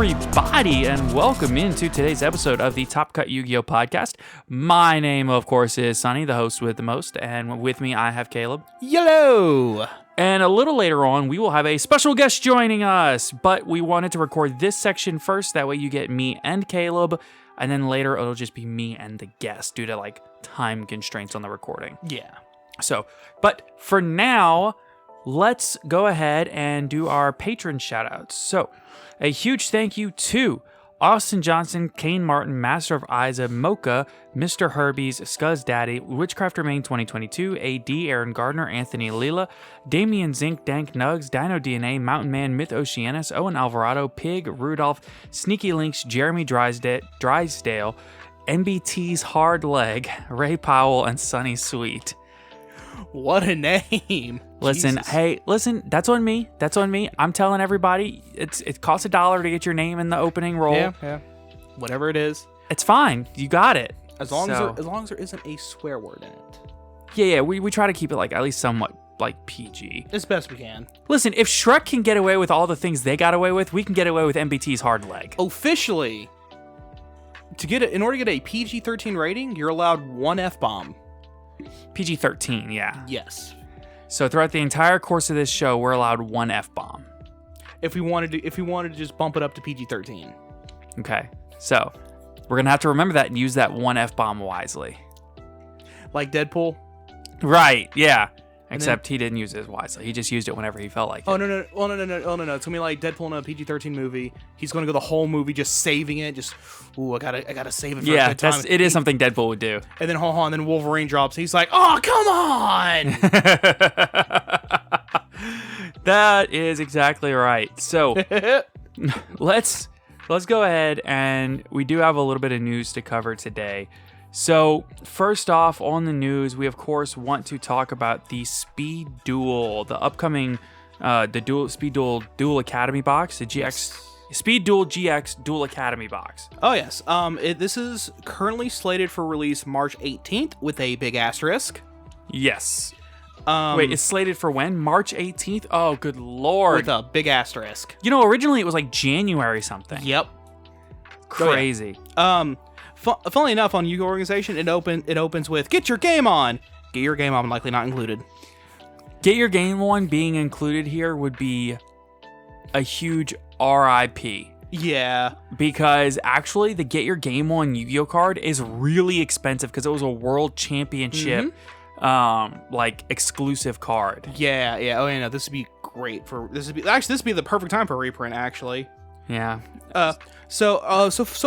everybody, and welcome into today's episode of the Top Cut Yu-Gi-Oh! Podcast. My name, of course, is Sunny, the host with the most, and with me I have Caleb. Hello! And a little later on, we will have a special guest joining us, but we wanted to record this section first, that way you get me and Caleb, and then later it'll just be me and the guest due to, time constraints on the recording. Yeah. So, but for now, let's go ahead and do our patron shoutouts. So, a huge thank you to Austin Johnson, Kane Martin, Master of Isa, Mocha, Mr. Herbies, Scuzz Daddy, Witchcrafter Main 2022, AD, Aaron Gardner, Anthony Leela, Damian Zink, Dank Nugs, Dino DNA, Mountain Man, Myth Oceanus, Owen Alvarado, Pig, Rudolph, Sneaky Links, Jeremy Drysdale, MBT's Hard Leg, Ray Powell, and Sunny Sweet. What a name. Listen, Jesus. hey, that's on me. That's on me. I'm telling everybody, it costs $1 to get your name in the opening roll. Yeah. Whatever it is. It's fine. You got it. As long as there isn't a swear word in it. Yeah, we try to keep it at least somewhat PG. As best we can. Listen, if Shrek can get away with all the things they got away with, we can get away with MBT's Hard Leg. Officially, in order to get a PG-13 rating, you're allowed one F-bomb. PG-13, yeah. Yes. So throughout the entire course of this show, we're allowed one F-bomb. If we wanted to just bump it up to PG-13. Okay. So we're going to have to remember that and use that one F-bomb wisely. Like Deadpool? Right, yeah. Except he didn't use it wisely. He just used it whenever he felt like it. Oh, no. It's going to be like Deadpool in a PG-13 movie. He's going to go the whole movie just saving it. Just, I gotta save it for a good time. It is something Deadpool would do. And then, and then Wolverine drops. He's like, oh, come on! That is exactly right. So, let's go ahead, and we do have a little bit of news to cover today. So, first off, on the news, we of course want to talk about the Speed Duel, the upcoming Speed Duel Duel Academy box, the GX Speed Duel GX Duel Academy box. Oh yes, this is currently slated for release March 18th with a big asterisk. Yes. Wait, it's slated for when? March 18th? Oh, good lord. With a big asterisk. Originally it was January something. Yep. Crazy. Oh, yeah. Funnily enough, on Yu-Gi-Oh! Organization, it opens with "Get your game on." Get your game on, likely not included. Get your game on being included here would be a huge RIP. Yeah. Because actually, the Get Your Game On Yu-Gi-Oh! Card is really expensive because it was a World Championship, exclusive card. Yeah. Oh, yeah. No, this would be great this would be the perfect time for reprint. Actually. Yeah. So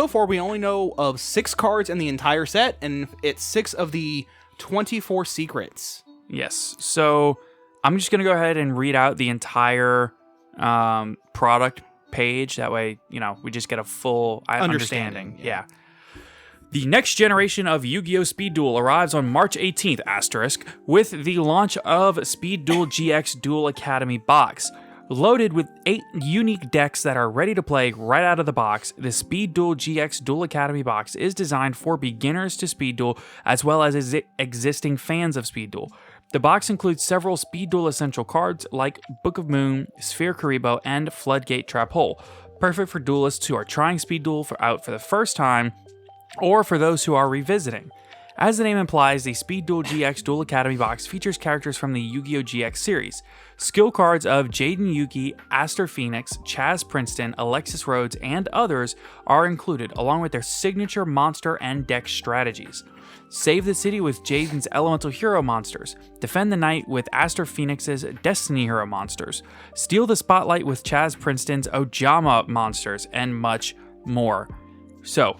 far we only know of 6 cards in the entire set, and it's 6 of the 24 secrets. Yes. So I'm just gonna go ahead and read out the entire product page. That way, we just get a full understanding. Yeah. The next generation of Yu-Gi-Oh! Speed Duel arrives on March 18th, with the launch of Speed Duel GX Duel Academy box. Loaded with 8 unique decks that are ready to play right out of the box, the Speed Duel GX Duel Academy box is designed for beginners to Speed Duel as well as existing fans of Speed Duel. The box includes several Speed Duel essential cards like Book of Moon, Sphere Karibo, and Floodgate Trap Hole, perfect for duelists who are trying Speed Duel out for the first time or for those who are revisiting. As the name implies, the Speed Duel GX Duel Academy box features characters from the Yu-Gi-Oh! GX series. Skill cards of Jaden Yuki, Aster Phoenix, Chaz Princeton, Alexis Rhodes, and others are included, along with their signature monster and deck strategies. Save the city with Jaden's Elemental Hero monsters. Defend the night with Aster Phoenix's Destiny Hero monsters. Steal the spotlight with Chaz Princeton's Ojama monsters, and much more. So,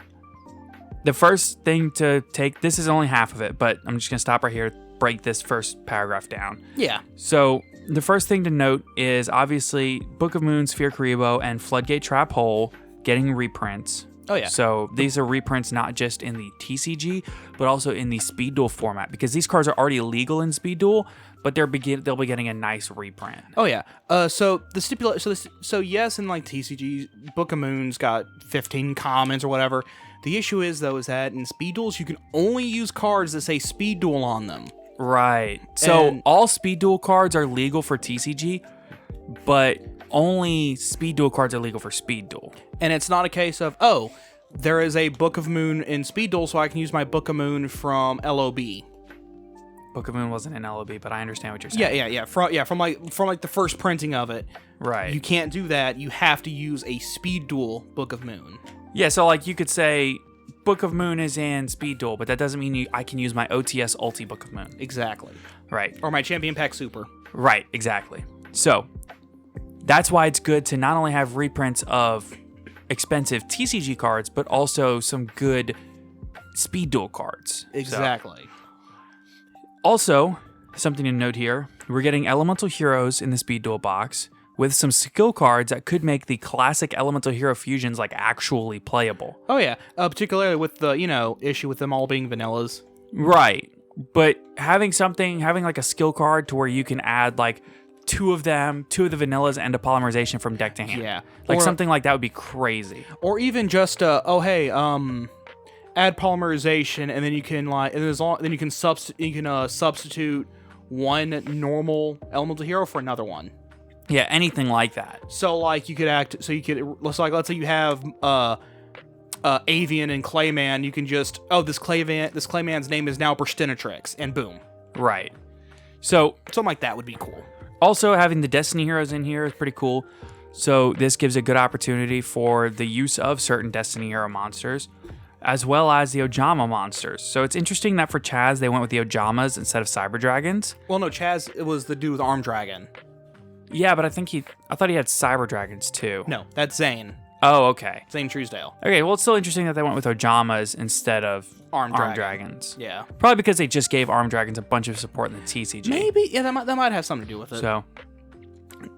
the first thing to take, this is only half of it, but I'm just going to stop right here, break this first paragraph down. Yeah. So, the first thing to note is obviously Book of Moon, Sphere Karibo, and Floodgate Trap Hole getting reprints. Oh, yeah. So, these are reprints not just in the TCG, but also in the Speed Duel format, because these cards are already legal in Speed Duel, but they'll be getting a nice reprint. Oh, yeah. So yes, in TCG, Book of Moon's got 15 commons or whatever. The issue is, though, is that in Speed Duels, you can only use cards that say Speed Duel on them. Right. So all Speed Duel cards are legal for TCG, but only Speed Duel cards are legal for Speed Duel. And it's not a case of, oh, there is a Book of Moon in Speed Duel, so I can use my Book of Moon from LOB. Book of Moon wasn't in LOB, but I understand what you're saying. Yeah. From the first printing of it. Right. You can't do that. You have to use a Speed Duel Book of Moon. Yeah, so like you could say Book of Moon is in Speed Duel, but that doesn't mean I can use my OTS Ulti Book of Moon. Exactly. Right. Or my Champion Pack Super. Right, exactly. So that's why it's good to not only have reprints of expensive TCG cards, but also some good Speed Duel cards. Exactly. So, also, something to note here, we're getting Elemental Heroes in the Speed Duel box with some skill cards that could make the classic Elemental Hero fusions like actually playable. Oh yeah, particularly with the, issue with them all being vanillas. Right. But having like a skill card to where you can add like two of the vanillas and a polymerization from deck to hand. Yeah. Like something like that would be crazy. Or even just add polymerization, and then you can then you can substitute one normal elemental hero for another one. Yeah, anything like that. So like let's say you have Avian and Clayman, you can just this Clayman's name is now Burstinatrix, and boom. Right. So something like that would be cool. Also, having the Destiny Heroes in here is pretty cool. So this gives a good opportunity for the use of certain Destiny Hero monsters, as well as the Ojama monsters. So it's interesting that for Chaz, they went with the Ojamas instead of Cyber Dragons. Well, no, Chaz, it was the dude with Arm Dragon. Yeah, but I thought he had Cyber Dragons too. No, that's Zane. Oh, okay. Zane Truesdale. Okay, well, it's still interesting that they went with Ojamas instead of Arm Dragons. Yeah. Probably because they just gave Arm Dragons a bunch of support in the TCG. Maybe, yeah, that might have something to do with it. So,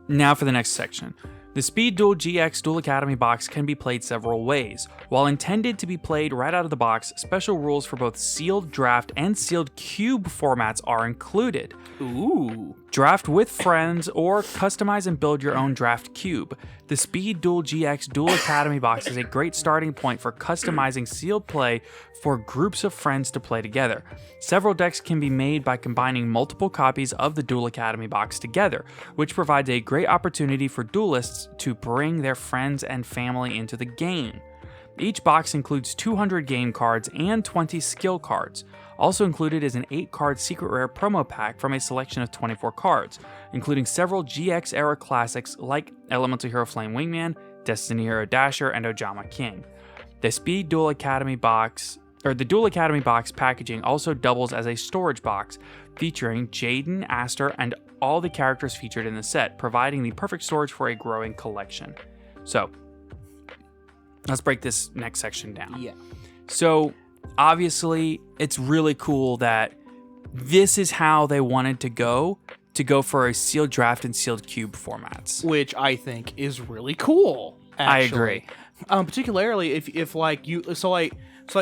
now for the next section. The Speed Duel GX Duel Academy box can be played several ways. While intended to be played right out of the box, special rules for both sealed draft and sealed cube formats are included. Ooh. Draft with friends or customize and build your own draft cube. The Speed Duel GX Duel Academy box is a great starting point for customizing sealed play for groups of friends to play together. Several decks can be made by combining multiple copies of the Duel Academy box together, which provides a great opportunity for duelists to bring their friends and family into the game. Each box includes 200 game cards and 20 skill cards. Also included is an 8-card secret rare promo pack from a selection of 24 cards, including several GX era classics like Elemental Hero Flame Wingman, Destiny Hero Dasher, and Ojama King. The Duel Academy box packaging also doubles as a storage box, featuring Jaden, Aster, and all the characters featured in the set, providing the perfect storage for a growing collection. So, let's break this next section down. Yeah. So, obviously, it's really cool that this is how they wanted to go for a sealed draft and sealed cube formats. Which I think is really cool, actually. I agree. Particularly if like you, so like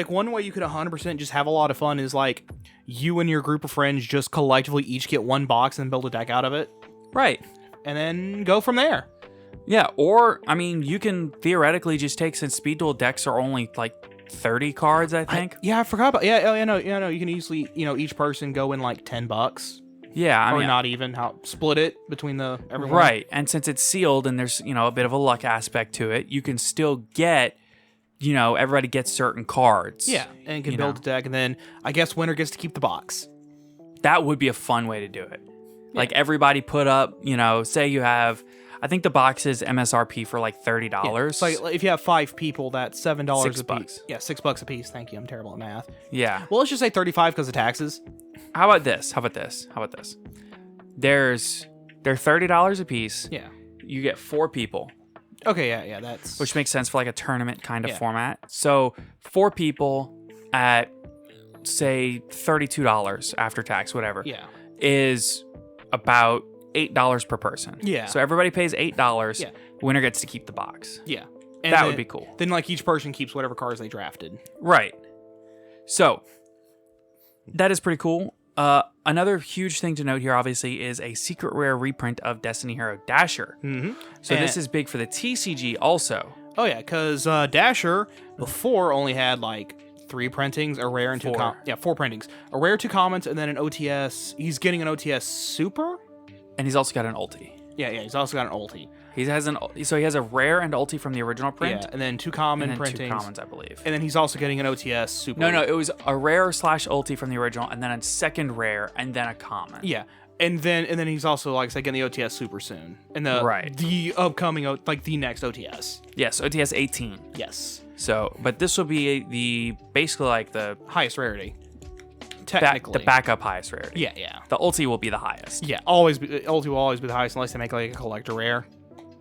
one way you could 100% just have a lot of fun is like you and your group of friends just collectively each get one box and build a deck out of it. Right. And then go from there. Yeah, or, I mean, you can theoretically just take, since Speed Duel decks are only like 30 cards, I think. I forgot about, no, you can easily, each person go in like $10. Yeah, I mean, mean, not even split it between everyone. Right, and since it's sealed and there's, a bit of a luck aspect to it, you can still get, everybody gets certain cards. Yeah, and can build a deck, and then I guess winner gets to keep the box. That would be a fun way to do it. Yeah. Like everybody put up, say you have, I think the box is MSRP for like $30. Yeah. So if you have 5 people, that's $7 a $6. piece. Yeah, $6 a piece. Thank you. I'm terrible at math. Yeah. Well, let's just say 35 because of taxes. How about this? They're $30 a piece. Yeah. You get 4 people. Okay, yeah, that's... Which makes sense for like a tournament kind of Yeah. format. So 4 people at, say, $32 after tax, whatever, Yeah. is about $8 per person. Yeah. So everybody pays $8. Yeah. Winner gets to keep the box. Yeah. That would be cool. Then, like, each person keeps whatever cards they drafted. Right. So that is pretty cool. Another huge thing to note here, obviously, is a secret rare reprint of Destiny Hero Dasher. Mm-hmm. So this is big for the TCG also. Oh, yeah, because Dasher before only had, like, 3 printings, a rare and 2 4 printings. A rare, 2 commons, and then an OTS. He's getting an OTS Super? And he's also got an ulti. Yeah, he's also got an ulti. He has a rare and ulti from the original print. Yeah, and then 2 common and then printings. 2 commons, I believe. And then he's also getting an OTS super. No, it was a rare / ulti from the original, and then a second rare, and then a common. Yeah. And then he's also, like I said, getting the OTS super soon. And the upcoming, the next OTS. Yes, OTS 18. Yes. So, but this will be basically like the highest rarity. Technically. The backup highest rarity. Yeah. The ulti will be the highest. Yeah, ulti will always be the highest unless they make like a collector rare.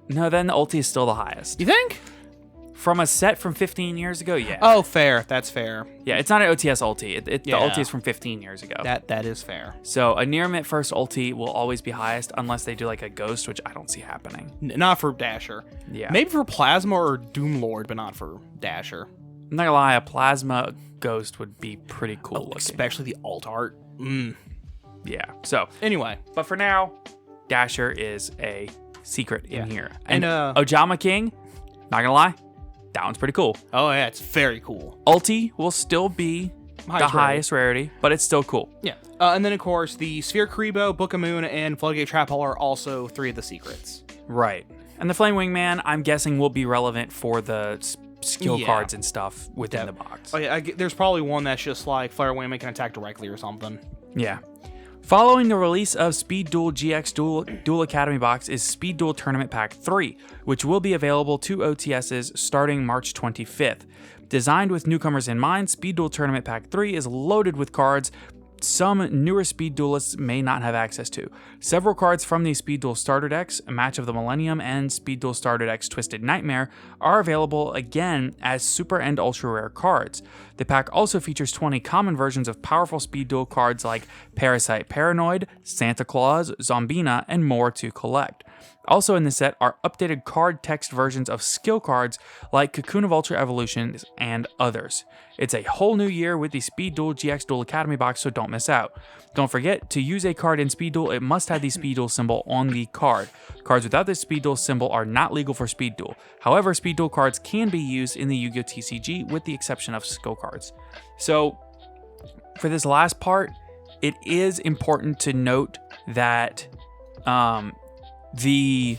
No, then the ulti is still the highest. You think? From a set from 15 years ago, yeah. Oh, fair. That's fair. Yeah, it's not an OTS ulti. The ulti is from 15 years ago. That is fair. So a near mint first ulti will always be highest unless they do like a ghost, which I don't see happening. Not for Dasher. Yeah. Maybe for Plasma or Doom Lord, but not for Dasher. I'm not gonna lie, a plasma ghost would be pretty cool looking. Especially the alt art. Yeah. So anyway. But for now, Dasher is a secret in here. And Ojama King, not gonna lie, that one's pretty cool. Oh yeah, it's very cool. Ulti will still be highest rarity, but it's still cool. Yeah. And then of course the Sphere Karibo, Book of Moon, and Floodgate Trap Hole are also 3 of the secrets. Right. And the Flame Wingman, I'm guessing, will be relevant for the skill cards and stuff within the box. Oh yeah, there's probably one that's just like Flare Wingman can attack directly or something. Yeah. Following the release of Speed Duel GX Duel Academy box is Speed Duel Tournament Pack 3, which will be available to OTSs starting March 25th. Designed with newcomers in mind, Speed Duel Tournament Pack 3 is loaded with cards some newer Speed Duelists may not have access to. Several cards from the Speed Duel Starter decks, Match of the Millennium and Speed Duel Starter decks Twisted Nightmare, are available again as super and ultra rare cards. The pack also features 20 common versions of powerful Speed Duel cards like Parasite Paranoid, Santa Claus, Zombina, and more to collect. Also in the set are updated card text versions of skill cards like Cocoon of Ultra Evolutions and others. It's a whole new year with the Speed Duel GX Duel Academy box, so don't miss out. Don't forget, to use a card in Speed Duel, it must have the Speed Duel symbol on the card. Cards without the Speed Duel symbol are not legal for Speed Duel. However, Speed Duel cards can be used in the Yu-Gi-Oh! TCG with the exception of skill cards. So, for this last part, it is important to note that the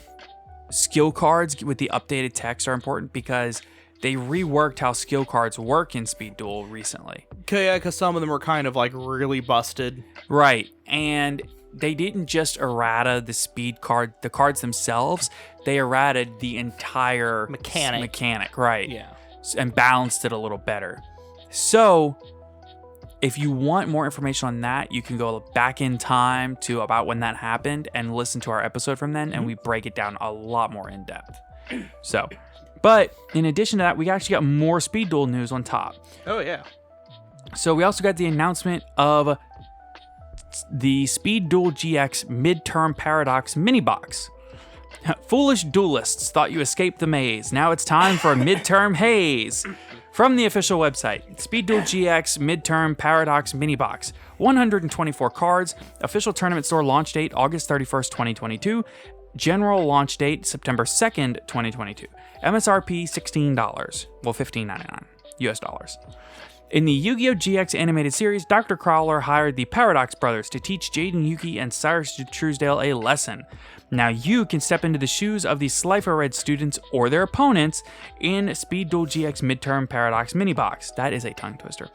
skill cards with the updated text are important because they reworked how skill cards work in Speed Duel recently. Yeah, because some of them were kind of like really busted. Right, and they didn't just errata the cards themselves, they errated the entire mechanic, right? Yeah. And balanced it a little better. So, if you want more information on that, you can go back in time to about when that happened and listen to our episode from then, and we break it down a lot more in depth. So, but in addition to that, we actually got more Speed Duel news on top. Oh, yeah. So we also got the announcement of the Speed Duel GX Midterm Paradox mini box. Foolish duelists thought you escaped the maze. Now it's time for a midterm haze. From the official website, Speed Duel GX Midterm Paradox Mini Box. 124 cards. Official tournament store launch date August 31st, 2022. General launch date September 2nd, 2022. MSRP $16. Well, $15.99 US dollars. In the Yu-Gi-Oh! GX animated series, Dr. Crowler hired the Paradox Brothers to teach Jaden Yuki and Cyrus Truesdale a lesson. Now you can step into the shoes of the Slifer Red students or their opponents in Speed Duel GX Midterm Paradox Mini Box. That is a tongue twister.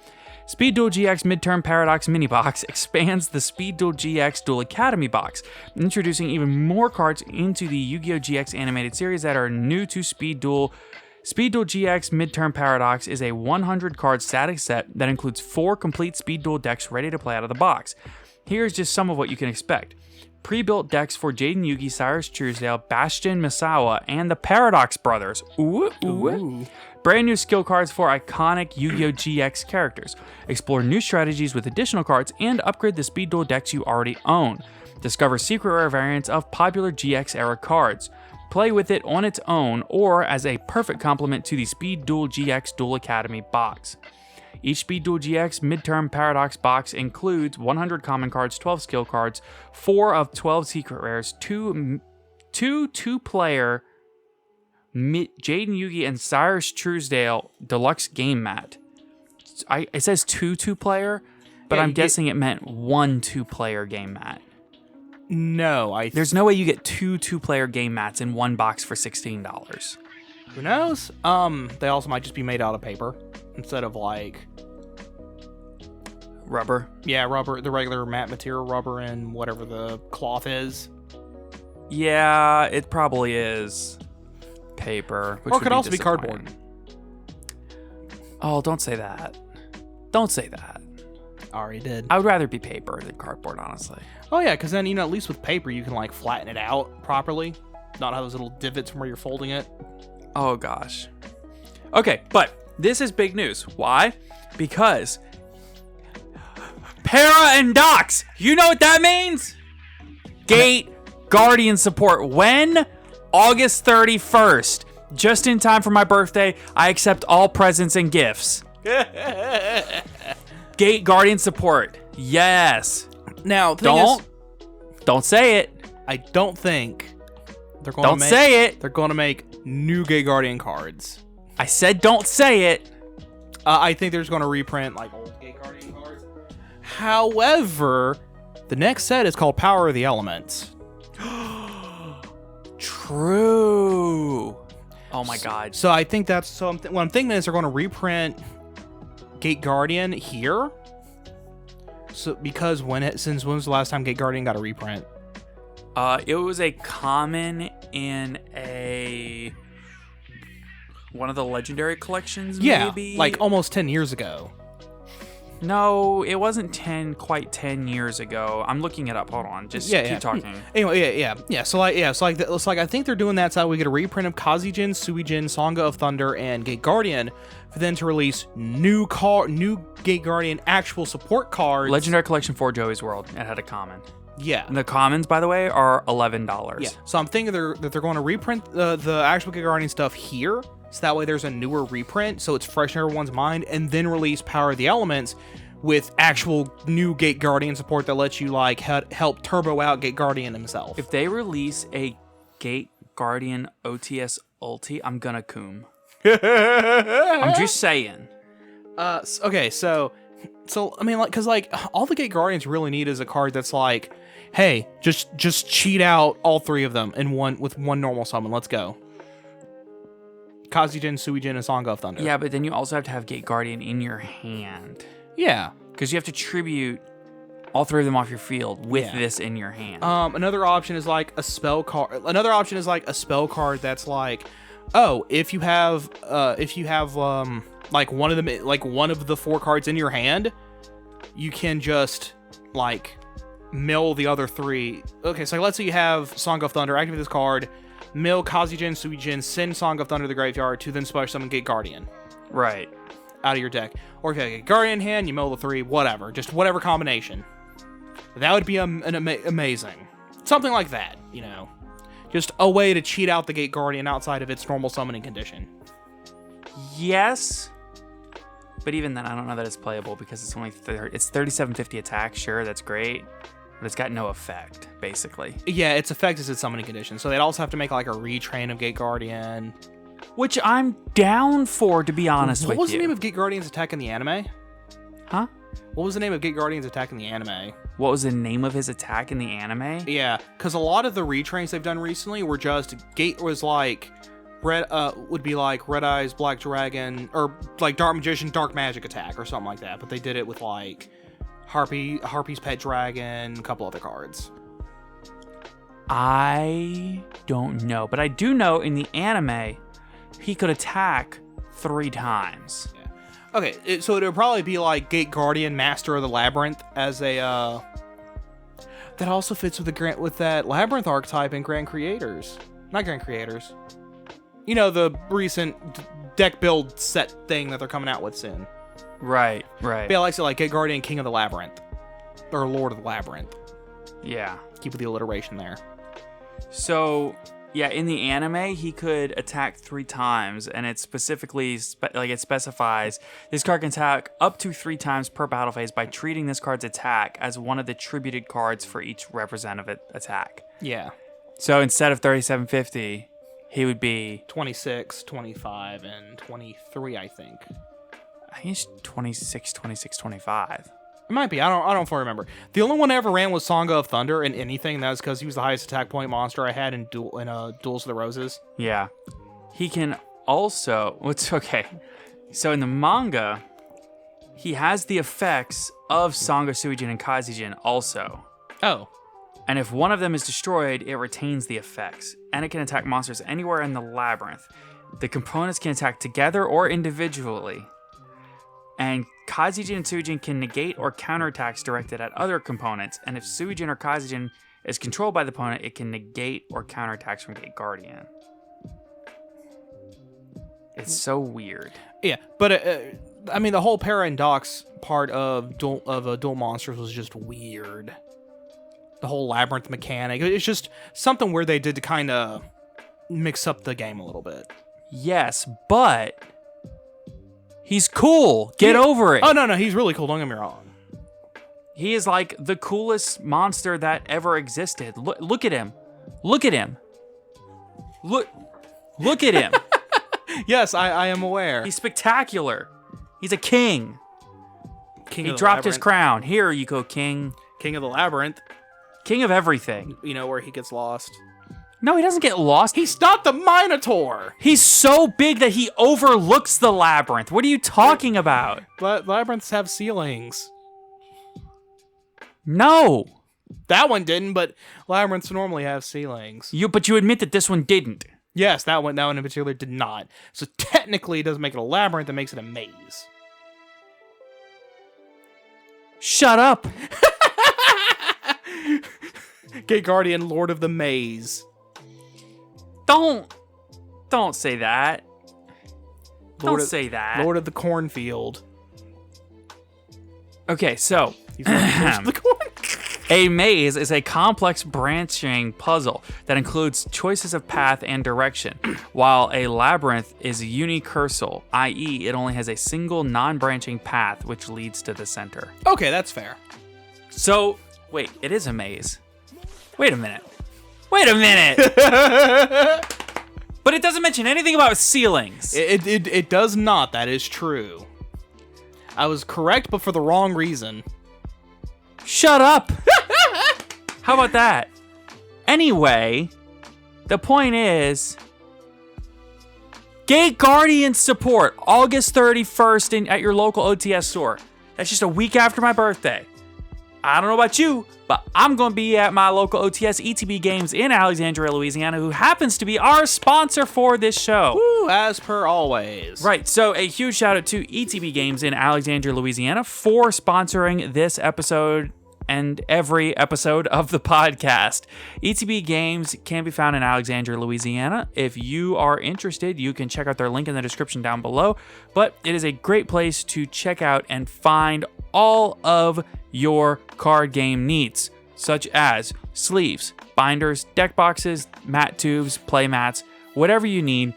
Speed Duel GX Midterm Paradox Mini Box expands the Speed Duel GX Duel Academy box, introducing even more cards into the Yu-Gi-Oh! GX animated series that are new to Speed Duel. Speed Duel GX Midterm Paradox is a 100-card static set that includes 4 complete Speed Duel decks ready to play out of the box. Here's just some of what you can expect. Pre-built decks for Jaden Yugi, Cyrus Truesdale, Bastion Misawa, and the Paradox Brothers. Ooh. Brand new skill cards for iconic Yu-Gi-Oh! GX characters. Explore new strategies with additional cards and upgrade the Speed Duel decks you already own. Discover secret rare variants of popular GX era cards. Play with it on its own or as a perfect complement to the Speed Duel GX Duel Academy box. Each Speed Duel GX Midterm Paradox box includes 100 common cards, 12 skill cards, 4 of 12 secret rares, 2 two-player Jaden Yugi and Cyrus Truesdale deluxe game mat. It says two-player, but I'm guessing it meant 1 two-player game mat. No, There's no way you get two-player game mats in one box for $16. Who knows? They also might just be made out of paper instead of like rubber. Yeah, rubber, the regular mat material, rubber, and whatever the cloth is. Yeah, it probably is paper. Or it could also be cardboard. Oh, don't say that. Don't say that. Already did. I would rather be paper than cardboard, honestly. Oh yeah, because then, at least with paper, you can like flatten it out properly. Not have those little divots from where you're folding it. Oh gosh. Okay, but this is big news. Why? Because Para and Docs. You know what that means? Gate Guardian support. When? August 31st. Just in time for my birthday. I accept all presents and gifts. Gate Guardian support. Yes. Now, don't say it. I don't think they're going Don't say it. They're going to make new Gate Guardian cards. I said don't say it. I think they're just going to reprint like old Gate Guardian cards. However, the next set is called Power of the Elements. True. Oh my god. So I think that's what I'm thinking is they're going to reprint Gate Guardian here. So because since when was the last time Gate Guardian got a reprint? It was a common in one of the legendary collections, maybe? Like almost 10 years ago. No, it wasn't quite 10 years ago. I'm looking it up. Hold on. Just keep talking. Anyway, yeah. So I think they're doing that so we get a reprint of Kazijin, Suijin, Sangha of Thunder, and Gate Guardian for them to release new Gate Guardian actual support cards. Legendary Collection for Joey's World. It had a common. Yeah. And the commons, by the way, are $11. Yeah. So I'm thinking that they're going to reprint the actual Gate Guardian stuff here. So that way there's a newer reprint, so it's fresh in everyone's mind, and then release Power of the Elements with actual new Gate Guardian support that lets you like help turbo out Gate Guardian himself. If they release a Gate Guardian OTS ulti, I'm gonna coom. I'm just saying. Okay, so I mean, like, cause like all the Gate Guardians really need is a card that's like, hey, just cheat out all three of them with one normal summon. Let's go. Kazijin, Suijin, and Sangha of Thunder. Yeah, but then you also have to have Gate Guardian in your hand. Yeah. Because you have to tribute all three of them off your field with this in your hand. Another option is like a spell card. Another option is like a spell card that's like, oh, if you have like one of the four cards in your hand, you can just like mill the other three. Okay, so let's say you have Song of Thunder, activate this card, mill Kazijin, Suijin, send Song of Thunder to the graveyard to then special summon Gate Guardian. Right. Out of your deck. Or if you have a Guardian in hand, you mill the three, whatever. Just whatever combination. That would be amazing. Something like that, Just a way to cheat out the Gate Guardian outside of its normal summoning condition. Yes. But even then, I don't know that it's playable because it's only it's 3750 attack. Sure, that's great. But it's got no effect, basically. Yeah, its effect is its summoning condition. So they'd also have to make like a retrain of Gate Guardian. Which I'm down for, to be honest with you. What was the name of Gate Guardian's attack in the anime? Huh? What was the name of Gate Guardian's attack in the anime? What was the name of his attack in the anime? Yeah, because a lot of the retrains they've done recently were just Gate was like would be like Red Eyes, Black Dragon, or like Dark Magician, Dark Magic attack or something like that. But they did it with like Harpy's Pet Dragon, a couple other cards. I don't know, but I do know in the anime he could attack 3 times. Yeah. Okay, so it would probably be like Gate Guardian, Master of the Labyrinth as a that also fits with that Labyrinth archetype in Grand Creators. Not Grand Creators. The recent deck build set thing that they're coming out with soon. Right. But yeah, like Gate Guardian, King of the Labyrinth. Or Lord of the Labyrinth. Yeah. Keep with the alliteration there. So, yeah, in the anime, he could attack 3 times, and it specifically, it specifies, this card can attack up to 3 times per battle phase by treating this card's attack as one of the tributed cards for each representative attack. Yeah. So instead of 3750, he would be 26, 25, and 23, I think. I think it's 26, 26, 25. It might be. I don't fully remember. The only one I ever ran was Song of Thunder in anything. That was because he was the highest attack point monster I had in Duels of the Roses. Yeah. He can also... What's okay. So in the manga, he has the effects of Sanga Suijin and Kazijin also. Oh. And if one of them is destroyed, it retains the effects. And it can attack monsters anywhere in the labyrinth. The components can attack together or individually. And Kazijin and Suijin can negate or counterattacks directed at other components. And if Suijin or Kazijin is controlled by the opponent, it can negate or counterattacks from Gate Guardian. It's so weird. Yeah, but I mean, the whole paradox part of Duel Monsters was just weird. The whole labyrinth mechanic. It's just something where they did to kind of mix up the game a little bit. Yes, but he's cool. Get over it. Oh, no, he's really cool. Don't get me wrong. He is like the coolest monster that ever existed. Look at him. Look at him. Look at him. Yes, I am aware. He's spectacular. He's a king. King he of the dropped his Labyrinth. crown. Here you go, king. King of the Labyrinth. King of everything. You know, where he gets lost. No, he doesn't get lost. He's not the Minotaur. He's so big that he overlooks the labyrinth. What are you talking about? Labyrinths have ceilings. No. That one didn't, but labyrinths normally have ceilings. But you admit that this one didn't. Yes, that one in particular did not. So technically, it doesn't make it a labyrinth, it makes it a maze. Shut up. Gate Guardian, Lord of the Maze. Don't say that. Don't say that. Lord of the Cornfield. Okay, so He's Lord of the Corn. a maze is a complex branching puzzle that includes choices of path and direction, while a labyrinth is unicursal, i.e. it only has a single non-branching path which leads to the center. Okay, that's fair. So, wait, it is a maze. Wait a minute. But it doesn't mention anything about ceilings. It does not. That is true. I was correct, but for the wrong reason. Shut up. How about that? Anyway, the point is, Gate Guardian support, August 31st at your local OTS store. That's just a week after my birthday. I don't know about you, but I'm going to be at my local OTS ETB Games in Alexandria, Louisiana, who happens to be our sponsor for this show. Woo, as per always. Right, so a huge shout out to ETB Games in Alexandria, Louisiana for sponsoring this episode and every episode of the podcast. ETB Games can be found in Alexandria, Louisiana. If you are interested, you can check out their link in the description down below, but it is a great place to check out and find all of your card game needs, such as sleeves, binders, deck boxes, mat tubes, play mats, whatever you need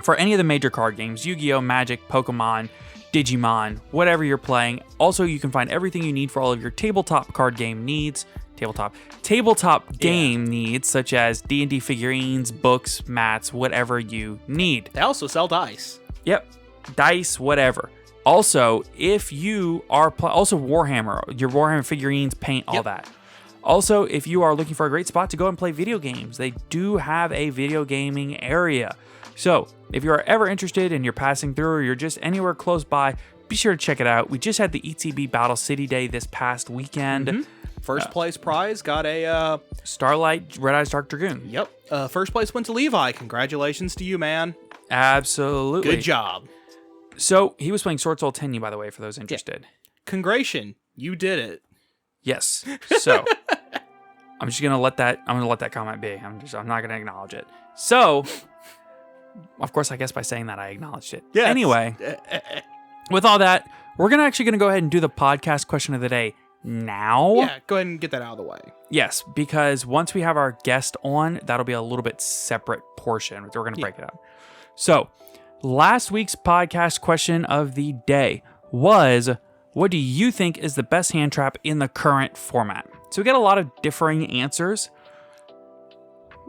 for any of the major card games, Yu-Gi-Oh!, Magic, Pokemon, Digimon, whatever you're playing. Also, you can find everything you need for all of your tabletop card game needs, tabletop game needs, such as D&D figurines, books, mats, whatever you need. They also sell dice. Yep, dice, whatever. Also, if you are also Warhammer, your Warhammer figurines, paint, all that. Also, if you are looking for a great spot to go and play video games, they do have a video gaming area. So, if you are ever interested and you're passing through or you're just anywhere close by, be sure to check it out. We just had the ETB Battle City Day this past weekend. Mm-hmm. First place prize got a Starlight Red Eyes Dark Dragoon. Yep. First place went to Levi. Congratulations to you, man. Absolutely. Good job. So, he was playing Sword Soul Tenyu, by the way, for those interested. Congratulations. You did it. Yes. So, I'm just going to let that comment be. I'm not going to acknowledge it. So, of course, I guess by saying that, I acknowledged it. Yes. Anyway, with all that, we're actually going to go ahead and do the podcast question of the day now. Yeah, go ahead and get that out of the way. Yes, because once we have our guest on, that'll be a little bit separate portion. We're going to break it up. So, last week's podcast question of the day was, what do you think is the best hand trap in the current format? So we got a lot of differing answers.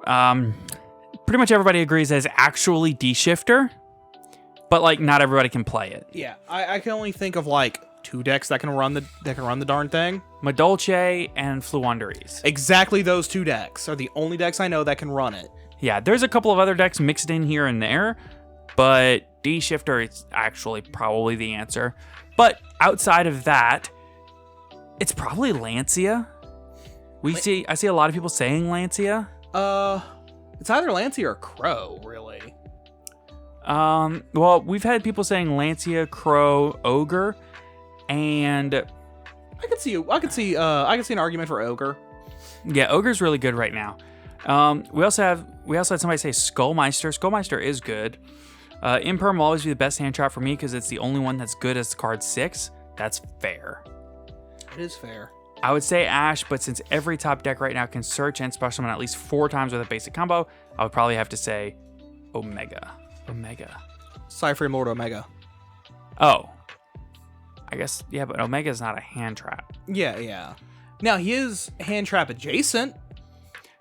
Pretty much everybody agrees that it's actually D-Shifter, but like not everybody can play it. Yeah, I can only think of like 2 decks that can run the darn thing. Madolche and Fluunderies. Exactly, those 2 decks are the only decks I know that can run it. Yeah, there's a couple of other decks mixed in here and there, but D-Shifter is actually probably the answer. But outside of that, it's probably Lancia. I see a lot of people saying Lancia. It's either Lancia or Crow, really. Well, we've had people saying Lancia, Crow, Ogre, and I could see an argument for Ogre. Yeah, Ogre's really good right now. We also had somebody say Skullmeister. Skullmeister is good. Imperm will always be the best hand trap for me because it's the only one that's good as card 6. That's fair. It is fair. I would say Ash, but since every top deck right now can search and special summon at least 4 times with a basic combo, I would probably have to say Omega. Cypher Lord Omega. Oh. I guess, yeah, but Omega is not a hand trap. Yeah. Now, he is hand trap adjacent.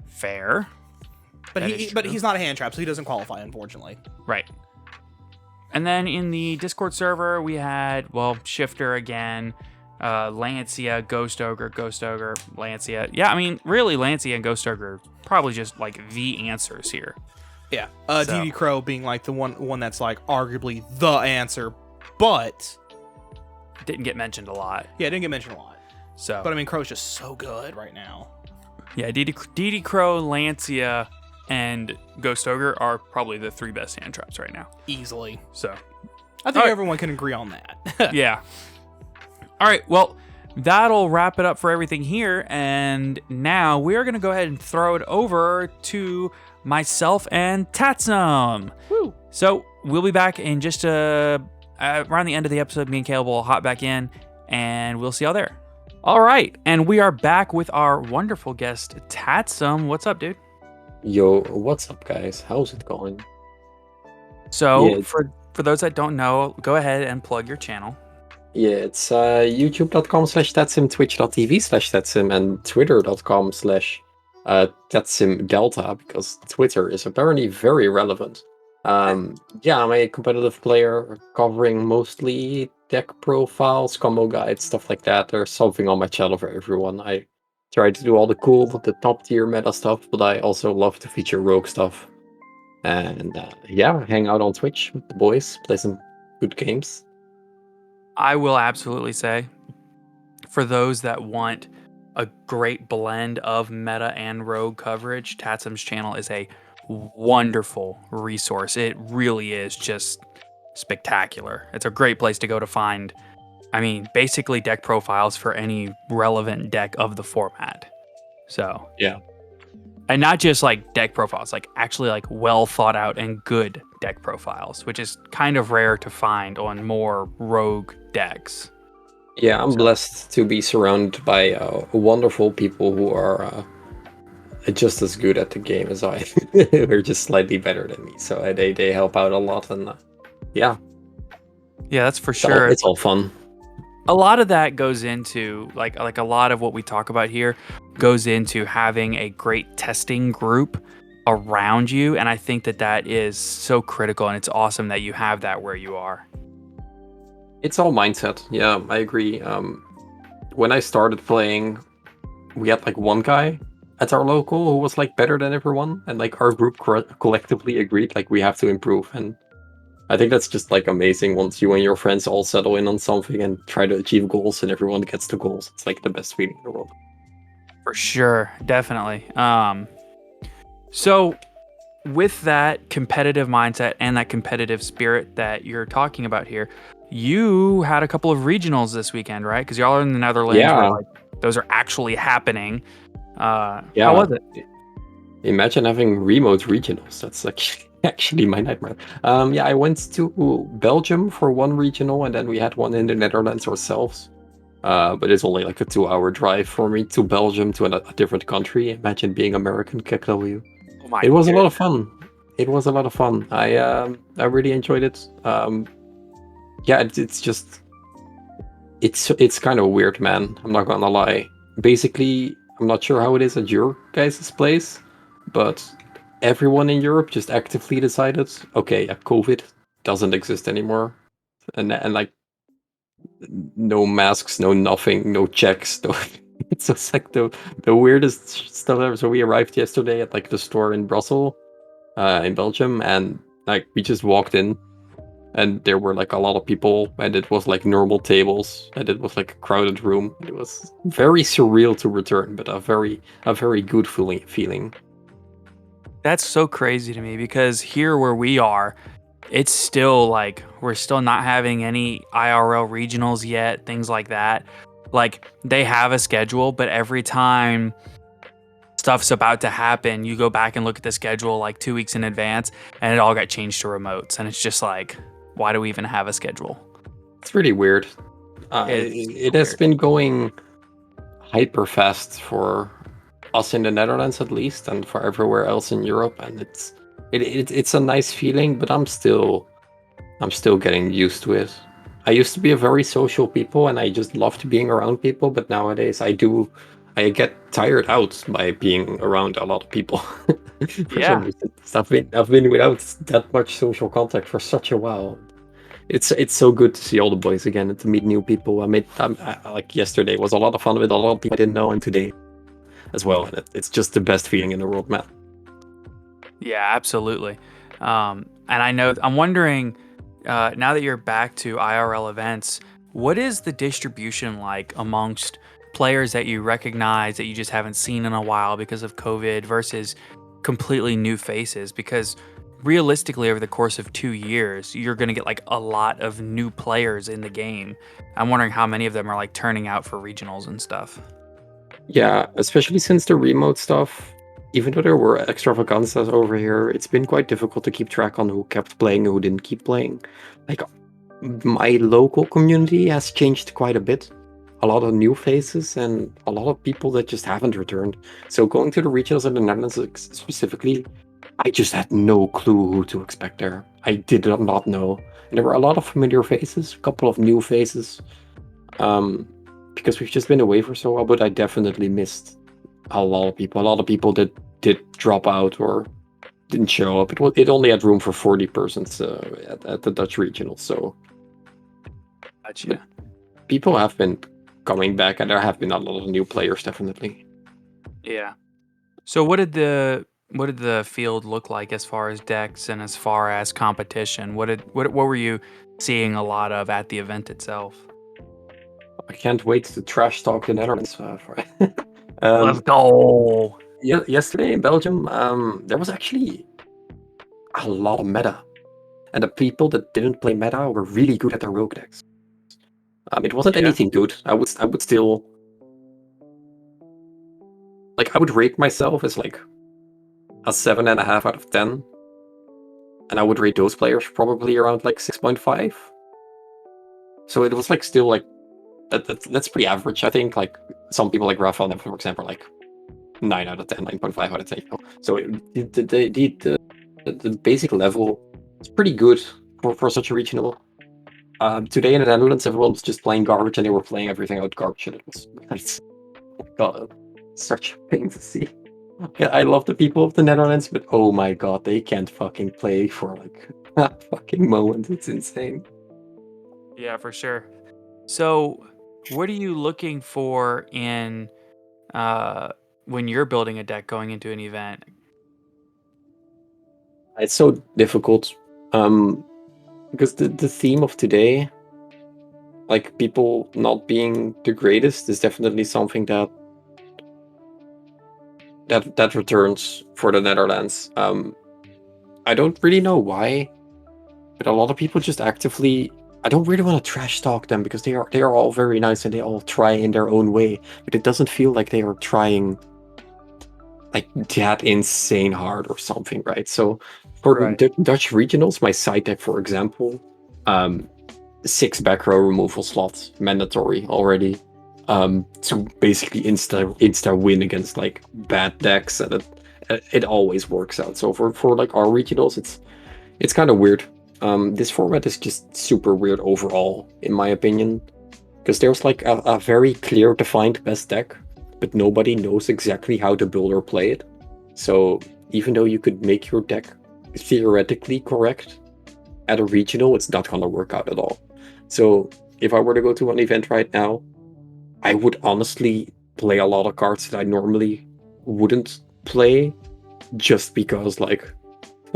Fair. But he's not a hand trap, so he doesn't qualify, unfortunately. Right. And then in the Discord server, we had, Shifter again, Lancia, Ghost Ogre, Lancia. Yeah, I mean, really, Lancia and Ghost Ogre are probably just, like, the answers here. Yeah. DD Crow being, like, the one that's, like, arguably the answer, but... Didn't get mentioned a lot. Yeah, it didn't get mentioned a lot. So, but, I mean, Crow's just so good right now. Yeah, DD Crow, Lancia, and Ghost Ogre are probably the 3 best hand traps right now. Easily. So, I think everyone can agree on that. Yeah. All right, well, that'll wrap it up for everything here. And now we're going to go ahead and throw it over to myself and Tatsym. Woo. So we'll be back in just around the end of the episode. Me and Caleb will hop back in, and we'll see y'all there. All right, and we are back with our wonderful guest, Tatsym. What's up, dude? Yo, what's up, guys? How's it going? So, for those that don't know, go ahead and plug your channel. Yeah, it's youtube.com/Tatsym, twitch.tv/Tatsym, and twitter.com/TatsymDelta, because Twitter is apparently very relevant. I'm a competitive player covering mostly deck profiles, combo guides, stuff like that. There's something on my channel for everyone. I try to do all the top tier meta stuff, but I also love to feature rogue stuff. And hang out on Twitch with the boys, play some good games. I will absolutely say, for those that want a great blend of meta and rogue coverage, Tatsym's channel is a wonderful resource. It really is just spectacular. It's a great place to go to find, basically deck profiles for any relevant deck of the format. So, yeah. And not just like deck profiles, like actually like well thought out and good deck profiles, which is kind of rare to find on more rogue decks. Yeah, I'm blessed to be surrounded by wonderful people who are just as good at the game as I. They're just slightly better than me, so they help out a lot, and yeah, that's for sure. It's all fun. A lot of that goes into like a lot of what we talk about here goes into having a great testing group around you, and I think that is so critical, and it's awesome that you have that where you are. It's all mindset. Yeah, I agree. When I started playing, we had like one guy at our local who was like better than everyone, and like our group collectively agreed like we have to improve. And I think that's just like amazing once you and your friends all settle in on something and try to achieve goals, and everyone gets to goals. It's like the best feeling in the world. For sure, definitely. So with that competitive mindset and that competitive spirit that you're talking about here, you had a couple of regionals this weekend, right? Because y'all are in the Netherlands. Yeah. Where, like, those are actually happening. How was it? Imagine having remote regionals. That's actually my nightmare. I went to Belgium for one regional, and then we had one in the Netherlands ourselves. But it's only like a 2-hour drive for me to Belgium, to a different country. Imagine being American KW. It was a lot of fun. I really enjoyed it. It's kind of weird, man. I'm not gonna lie. Basically, I'm not sure how it is at your guys' place, but everyone in Europe just actively decided, okay, COVID doesn't exist anymore, and like no masks, no nothing, no checks. No, it's just like the weirdest stuff ever. So we arrived yesterday at like the store in Brussels, in Belgium, and like we just walked in, and there were like a lot of people, and it was like normal tables, and it was like a crowded room. It was very surreal to return, but a very good feeling. That's so crazy to me because here where we are, it's still like we're still not having any IRL regionals yet, things like that. Like they have a schedule, but every time stuff's about to happen, you go back and look at the schedule like 2 weeks in advance and it all got changed to remotes. And it's just like, why do we even have a schedule? It's really weird. It has been going hyper fast for us in the Netherlands at least, and for everywhere else in Europe, and it's a nice feeling, but I'm still getting used to it. I used to be a very social people, and I just loved being around people, but nowadays I get tired out by being around a lot of people. For some reason. I've been without that much social contact for such a while. It's so good to see all the boys again and to meet new people. Like yesterday was a lot of fun with a lot of people I didn't know, and today as well. And it's just the best feeling in the world, man. Yeah, absolutely. And I'm wondering, now that you're back to IRL events, what is the distribution like amongst players that you recognize that you just haven't seen in a while because of COVID versus completely new faces? Because realistically, over the course of 2 years, you're going to get like a lot of new players in the game. I'm wondering how many of them are like turning out for regionals and stuff. Yeah, especially since the remote stuff, even though there were extravaganzas over here, it's been quite difficult to keep track on who kept playing and who didn't keep playing. Like, my local community has changed quite a bit. A lot of new faces and a lot of people that just haven't returned. So going to the regionals in the Netherlands specifically, I just had no clue who to expect there. I did not know. And there were a lot of familiar faces, a couple of new faces. Because we've just been away for so while, but I definitely missed a lot of people. A lot of people that did drop out or didn't show up. It only had room for 40 persons at the Dutch regional, so Gotcha. people have been coming back, and there have been a lot of new players, definitely. Yeah. So what did the field look like as far as decks and as far as competition? What were you seeing a lot of at the event itself? I can't wait to trash talk the Netherlands. Let's go. Yesterday in Belgium, there was actually a lot of meta, and the people that didn't play meta were really good at their rogue decks. It wasn't anything good. I would still, like, I would rate myself as like a 7.5 out of 10, and I would rate those players probably around like 6.5. So it was like still like that's pretty average. I think like some people like Rafael, for example, like 9 out of 10, 9.5 out of 10. So the basic level is pretty good for such a regional. Today in the Netherlands, everyone was just playing garbage, and they were playing everything out garbage, and it's God, such a pain to see. Yeah, I love the people of the Netherlands, but oh my god, they can't fucking play for like a fucking moment. It's insane. Yeah, for sure. So, what are you looking for in when you're building a deck going into an event? It's so difficult, because the theme of today, like people not being the greatest, is definitely something that returns for the Netherlands. I don't really know why, but a lot of people just actively. I don't really want to trash talk them because they are all very nice and they all try in their own way, but it doesn't feel like they are trying like that insane hard or something, right? So for the Dutch regionals, my side deck, for example, 6 back row removal slots mandatory already. So basically insta win against like bad decks, and it always works out. So for like our regionals, it's kind of weird. This format is just super weird overall, in my opinion, because there's like a very clear defined best deck, but nobody knows exactly how to build or play it. So even though you could make your deck theoretically correct at a regional, it's not gonna work out at all. So if I were to go to an event right now, I would honestly play a lot of cards that I normally wouldn't play, just because like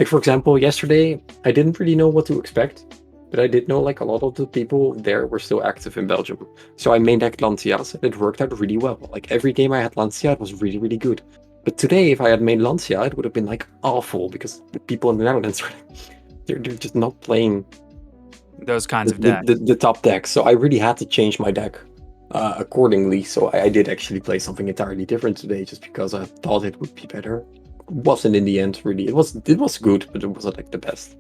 for example, yesterday I didn't really know what to expect, but I did know like a lot of the people there were still active in Belgium. So I main decked Lancias and it worked out really well. Like every game I had Lancia, it was really, really good. But today, if I had main Lancia, it would have been like awful, because the people in the Netherlands they're just not playing Those kinds of decks. the top deck. So I really had to change my deck accordingly. So I did actually play something entirely different today, just because I thought it would be better. It wasn't in the end really. It was good, but it wasn't like the best.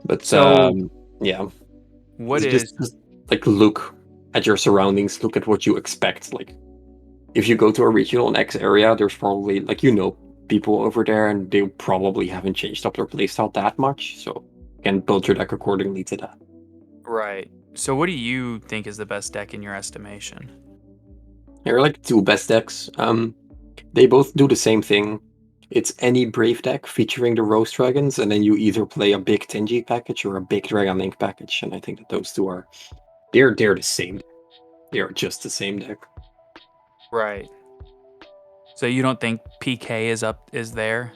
But So, yeah, what it's is just like look at your surroundings, look at what you expect. Like if you go to a regional in X area, there's probably like people over there, and they probably haven't changed up their playstyle that much. So you can build your deck accordingly to that. right? So, what do you think is the best deck in your estimation? There are like two best decks. They both do the same thing. It's any Brave deck featuring the Rose Dragons, and then you either play a big Tenji package or a big Dragon Link package. And I think that those two are they're the same. They are just the same deck. Right. So you don't think PK is there?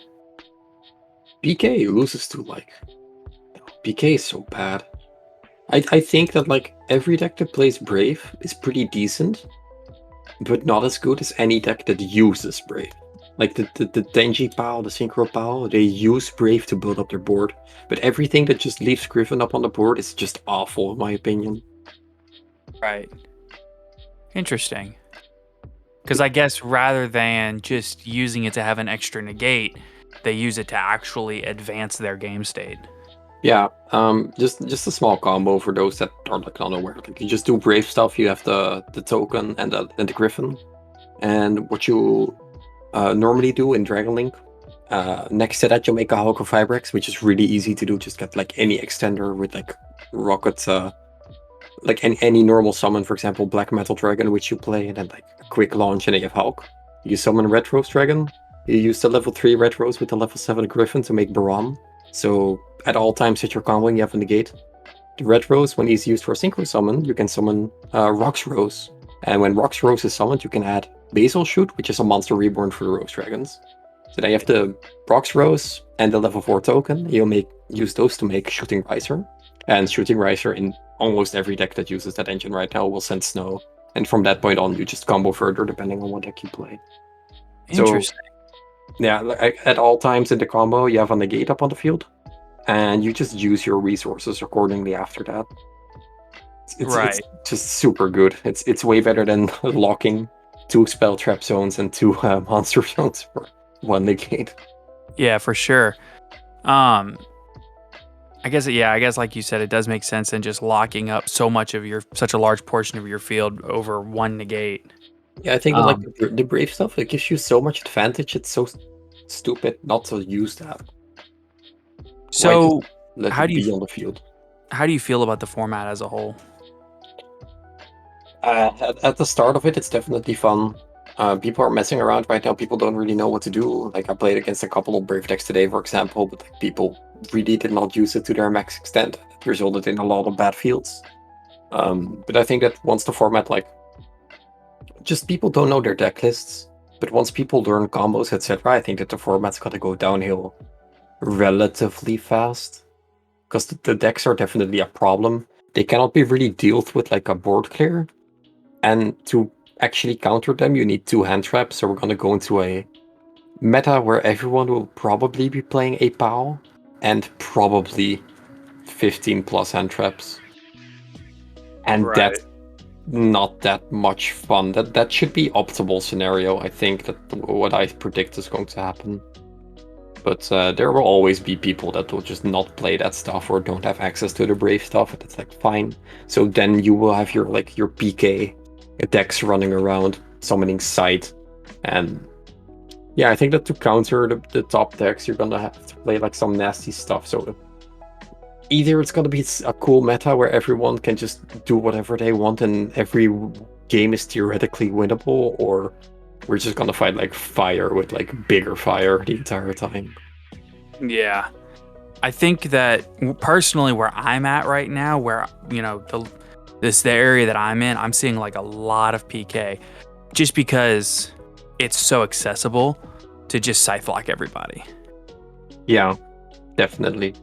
PK loses to like PK is so bad. I think that like every deck that plays Brave is pretty decent, but not as good as any deck that uses Brave. Like the Tenji Pal, the Synchro Pal, they use Brave to build up their board. But everything that just leaves Griffin up on the board is just awful, in my opinion. Right. Interesting. Because I guess rather than just using it to have an extra negate, they use it to actually advance their game state. Yeah, just a small combo for those that are like not aware. Like you just do Brave stuff. You have the token and the Griffin, and what you normally do in Dragon Link. Next to that, you'll make a Hulk of Vibrex, which is really easy to do. Just get like any extender with like rocket, like any normal summon, for example, Black Metal Dragon, which you play, and then like a quick launch, and then you have Hulk. You summon Red Rose Dragon. You use the level 3 Red Rose with the level 7 Griffin to make Baron. So at all times that you're comboing, you have a negate. The Red Rose, when he's used for a synchro summon, you can summon Rox Rose. And when Rox Rose is summoned, you can add Basil Shoot, which is a monster reborn for the Rose Dragons. So then you have the Rox Rose and the level 4 token. You'll use those to make Shooting Riser. And Shooting Riser in almost every deck that uses that engine right now will send Snow. And from that point on, you just combo further depending on what deck you play. Interesting. So, yeah, at all times in the combo, you have a negate up on the field, and you just use your resources accordingly after that. It's just super good. It's way better than locking 2 spell trap zones and 2 monster zones for 1 negate. Yeah, for sure. I guess like you said, it does make sense in just locking up such a large portion of your field over 1 negate. Yeah, I think that like the Brave stuff, it gives you so much advantage. It's so stupid not to use that. So Let it be on the field. How do you feel about the format as a whole? At the start of it, it's definitely fun. People are messing around right now. People don't really know what to do. Like I played against a couple of Brave decks today, for example, but like, people really did not use it to their max extent. It resulted in a lot of bad fields. But I think that once the format, like, just people don't know their deck lists. But once people learn combos, etc., I think that the format's gonna go downhill relatively fast. Because the decks are definitely a problem. They cannot be really dealt with like a board clear. And to actually counter them, you need 2 hand traps. So we're gonna go into a meta where everyone will probably be playing a POW and probably 15 plus hand traps. And that's not that much fun. That should be optimal scenario. I think that what I predict is going to happen. But there will always be people that will just not play that stuff or don't have access to the Brave stuff. And it's like fine. So then you will have your PK decks running around summoning Sight. And yeah, I think that to counter the top decks, you're gonna have to play like some nasty stuff. So either it's gonna be a cool meta where everyone can just do whatever they want and every game is theoretically winnable, or we're just gonna fight like fire with like bigger fire the entire time. Yeah. I think that personally where I'm at right now, where, the area that I'm in, I'm seeing like a lot of PK just because it's so accessible to just scythe lock everybody. Yeah, definitely.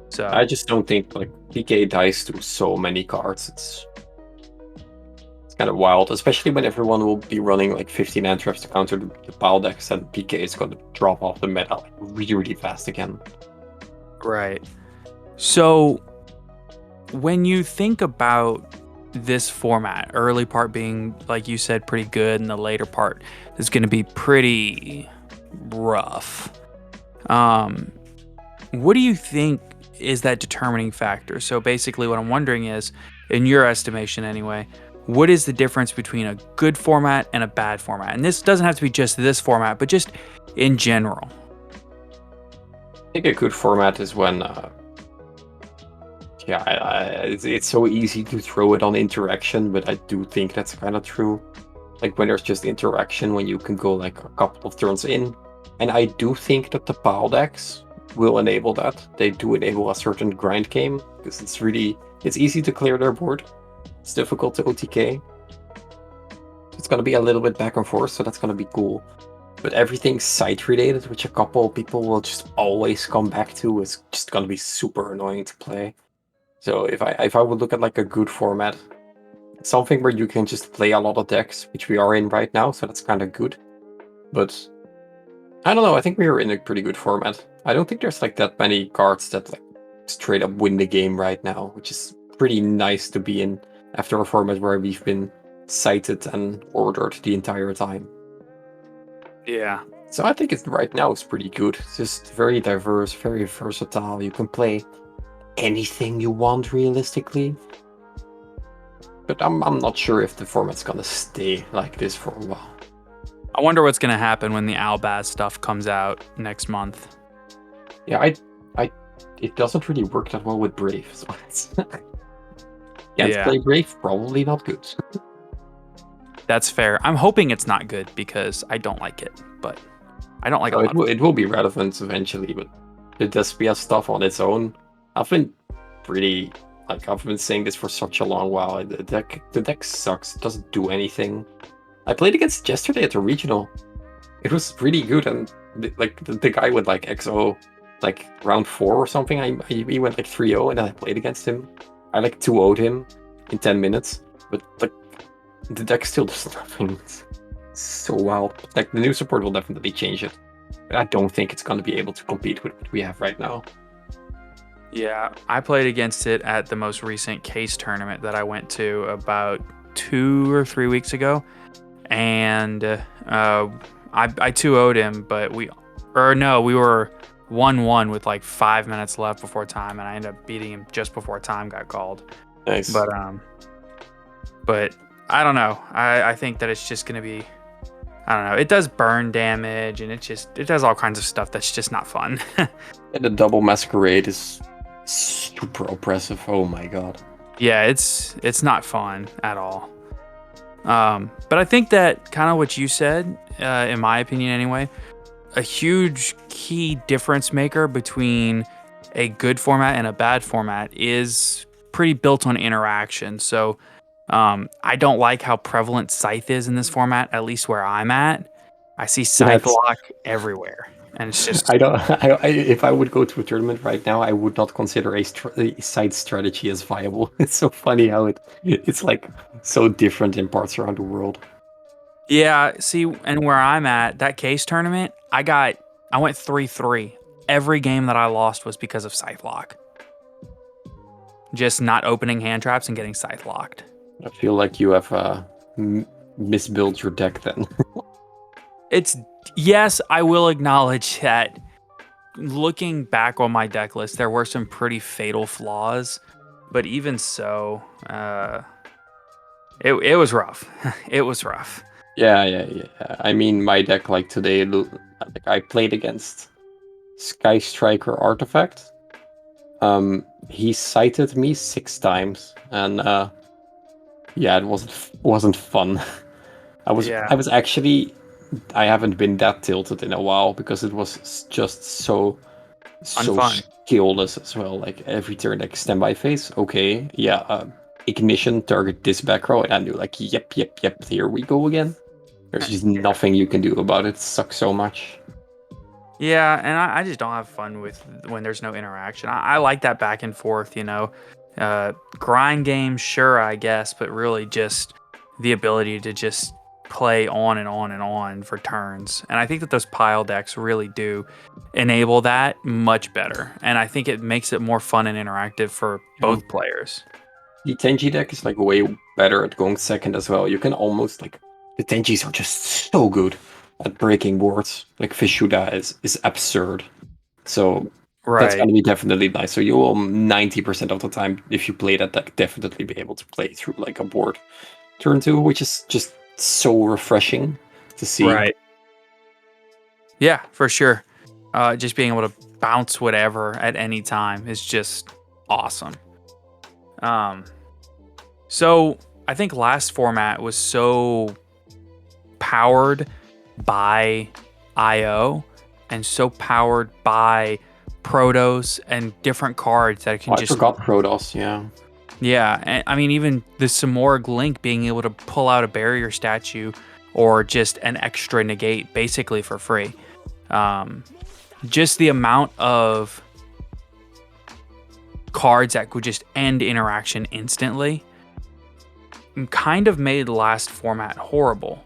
So I just don't think like PK dies to so many cards. It's kind of wild, especially when everyone will be running like 15 hand traps to counter the pile decks, and PK is going to drop off the meta like really fast again. right. So when you think about this format, early part being, like you said, pretty good, and the later part is going to be pretty rough. What do you think is that determining factor? So basically what I'm wondering is, in your estimation anyway, what is the difference between a good format and a bad format? And this doesn't have to be just this format, but just in general. I think a good format is when it's so easy to throw it on interaction, but I do think that's kind of true. Like when there's just interaction, when you can go like a couple of turns in. And I do think that the pile decks will enable that. They do enable a certain grind game, because it's easy to clear their board. It's difficult to OTK. It's going to be a little bit back and forth, so that's going to be cool. But everything site related, which a couple of people will just always come back to, is just going to be super annoying to play. So if I would look at like a good format, something where you can just play a lot of decks, which we are in right now, so that's kind of good. But I don't know, I think we are in a pretty good format. I don't think there's like that many cards that like straight up win the game right now, which is pretty nice to be in after a format where we've been cited and ordered the entire time. Yeah. So I think right now it's pretty good. It's just very diverse, very versatile. You can play anything you want realistically. But I'm not sure if the format's gonna stay like this for a while. I wonder what's going to happen when the Albaz stuff comes out next month. Yeah, it doesn't really work that well with Brave. So it's Yeah. play Brave, probably not good. That's fair. I'm hoping it's not good because I don't like it, but I don't like No, a lot. it will be relevant eventually, but the Despia stuff on its own, I've been saying this for such a long while. The deck sucks. It doesn't do anything. I played against it yesterday at the regional. It was pretty good, and the guy with like XO, like round 4 or something, he went like 3-0, and then I played against him. I like 2-0'd him in 10 minutes, but like the deck still does nothing. It's so wild. Like the new support will definitely change it, but I don't think it's gonna be able to compete with what we have right now. Yeah, I played against it at the most recent case tournament that I went to about 2 or 3 weeks ago, and I 2-0'd him, but we were 1-1 with like 5 minutes left before time, and I ended up beating him just before time got called. Nice. But I don't know. I think that it's just gonna be, I don't know. It does burn damage, and it does all kinds of stuff that's just not fun. And the double masquerade is super oppressive. Oh my god. Yeah, it's not fun at all. But I think that kind of what you said, in my opinion anyway, a huge key difference maker between a good format and a bad format is pretty built on interaction. So I don't like how prevalent Scythe is in this format, at least where I'm at. I see Scythe lock everywhere. And it's just... if I would go to a tournament right now, I would not consider a side strategy as viable. It's so funny how it's like so different in parts around the world. Yeah, see, and where I'm at, that case tournament, I went 3-3. Every game that I lost was because of Scythe lock. Just not opening hand traps and getting Scythe locked. I feel like you have misbuilt your deck then. Yes, I will acknowledge that looking back on my deck list, there were some pretty fatal flaws, but even so, it was rough. It was rough. Yeah. I mean, my deck like today, like I played against Sky Striker Artifact. He cited me 6 times, and yeah, it wasn't fun. I was actually, I haven't been that tilted in a while because it was just so Unfun. skillless as well. Like every turn, like standby phase. Okay, yeah. ignition, target this back row, and I knew like, yep, here we go again. There's just nothing you can do about it. It sucks so much. Yeah, and I just don't have fun with when there's no interaction. I like that back and forth, grind games, sure, I guess, but really just the ability to just play on and on and on for turns. And I think that those pile decks really do enable that much better. And I think it makes it more fun and interactive for both players. The Tenji deck is like way better at going second as well. You can almost like the Tenjis are just so good at breaking boards. Like Fishuda is absurd. So that's gonna be definitely nice. So you will 90% of the time, if you play that deck, definitely be able to play through like a board turn 2, which is just so refreshing to see. Right. Yeah, for sure. Just being able to bounce whatever at any time is just awesome. So I think last format was so powered by IO and so powered by Protos and different cards that can I forgot Protoss, yeah. Yeah, and I mean, even the Samorg Link being able to pull out a barrier statue or just an extra negate basically for free. Just the amount of cards that could just end interaction instantly kind of made last format horrible.